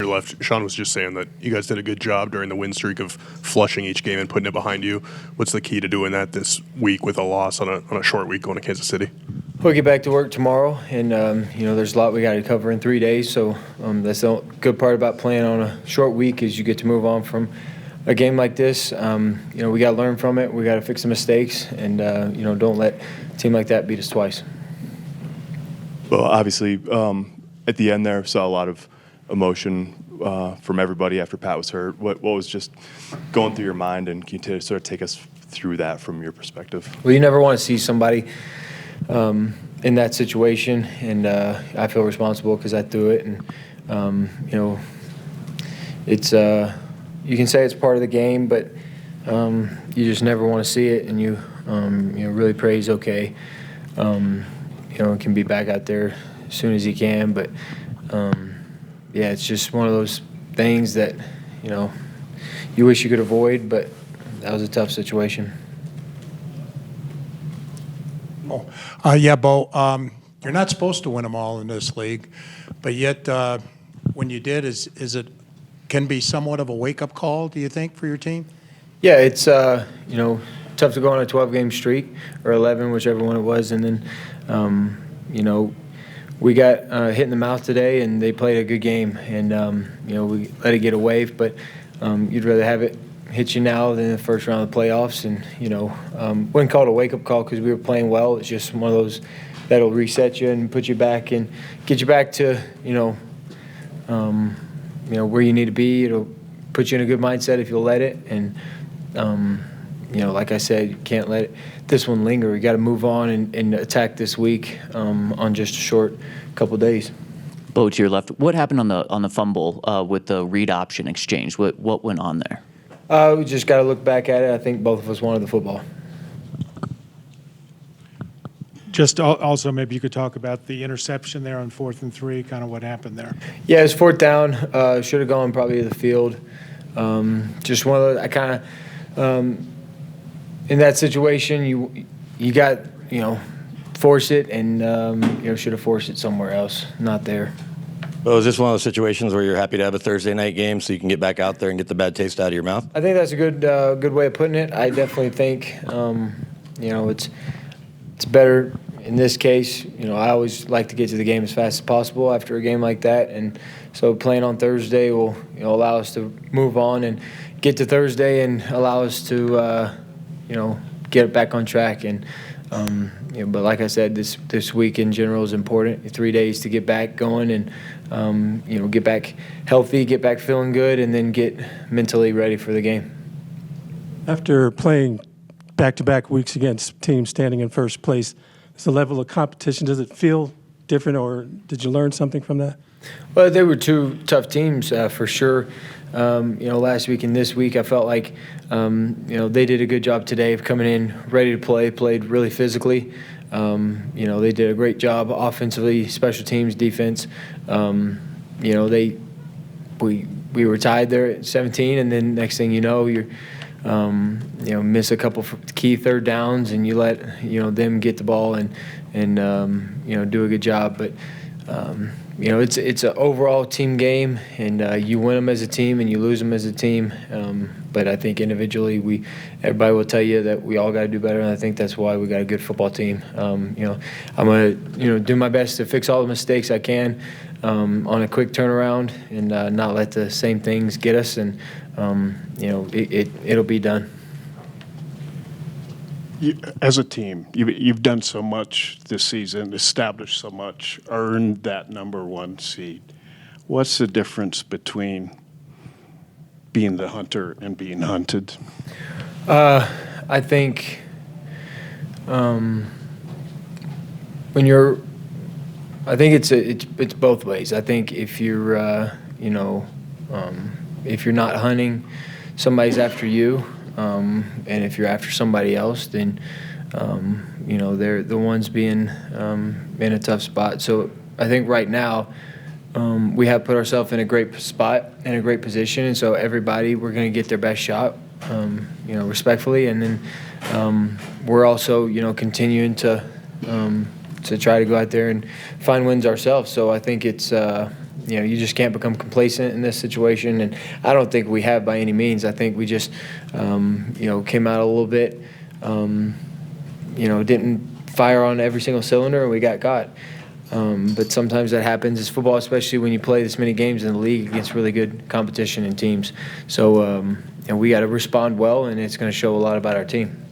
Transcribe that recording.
you left, Sean was just saying that you guys did a good job during the win streak of flushing each game and putting it behind you. What's the key to doing that this week with a loss on a short week going to Kansas City? We'll get back to work tomorrow, and there's a lot we got to cover in 3 days. So that's the good part about playing on a short week is you get to move on from a game like this. We got to learn from it. We got to fix the mistakes, and don't let a team like that beat us twice. Well, obviously, at the end there, saw a lot of emotion from everybody after Pat was hurt. What was just going through your mind, and can you sort of take us through that from your perspective? Well, you never want to see somebody in that situation, and I feel responsible because I threw it, and it's you can say it's part of the game, but you just never want to see it, and you really pray he's okay. Can be back out there as soon as he can, but it's just one of those things that you wish you could avoid, but that was a tough situation. Bo, you're not supposed to win them all in this league, but yet when you did, is it can be somewhat of a wake-up call, do you think, for your team? Yeah, it's tough to go on a 12-game streak or 11, whichever one it was, and then we got hit in the mouth today, and they played a good game, and we let it get away, but you'd rather have it hit you now than the first round of the playoffs, and wouldn't call it a wake-up call because we were playing well. It's just one of those that'll reset you and put you back and get you back to where you need to be. It'll put you in a good mindset if you'll let it, and like I said, you can't let this one linger. We got to move on and attack this week on just a short couple of days. Bo, to your left, what happened on the fumble with the read option exchange? What went on there? We just got to look back at it. I think both of us wanted the football. Just also, maybe you could talk about the interception there on 4th and 3, kind of what happened there. Yeah, it was 4th down. Should have gone probably to the field. Just one of those. I kind of in that situation, you got force it, and should have forced it somewhere else, not there. Well, is this one of those situations where you're happy to have a Thursday night game so you can get back out there and get the bad taste out of your mouth? I think that's a good way of putting it. I definitely think it's better in this case. I always like to get to the game as fast as possible after a game like that, and so playing on Thursday will allow us to move on and get to Thursday and allow us to get it back on track. And but like I said, this week in general is important. 3 days to get back going and get back healthy, get back feeling good, and then get mentally ready for the game. After playing back-to-back weeks against teams standing in first place, is the level of competition, does it feel different, or did you learn something from that? Well, they were two tough teams for sure. Last week and this week, I felt like they did a good job today of coming in ready to play, played really physically. They did a great job offensively, special teams, defense. We were tied there at 17, and then next thing you know, you're miss a couple key third downs, and you let them get the ball and do a good job. But it's an overall team game, and you win them as a team and you lose them as a team. But I think individually, everybody will tell you that we all got to do better, and I think that's why we got a good football team. I'm gonna do my best to fix all the mistakes I can on a quick turnaround and not let the same things get us, and it'll be done. As a team, you've done so much this season, established so much, earned that number 1 seed. What's the difference between being the hunter and being hunted? I think I think it's both ways. I think if you're if you're not hunting, somebody's after you. And if you're after somebody else, then they're the ones being in a tough spot. So I think right now we have put ourselves in a great spot, in a great position, and so everybody, we're going to get their best shot, respectfully, and then we're also continuing to try to go out there and find wins ourselves. So I think it's you just can't become complacent in this situation, and I don't think we have by any means. I think we just, came out a little bit, didn't fire on every single cylinder, and we got caught. But sometimes that happens. It's football, especially when you play this many games in the league against really good competition and teams. So, we got to respond well, and it's going to show a lot about our team.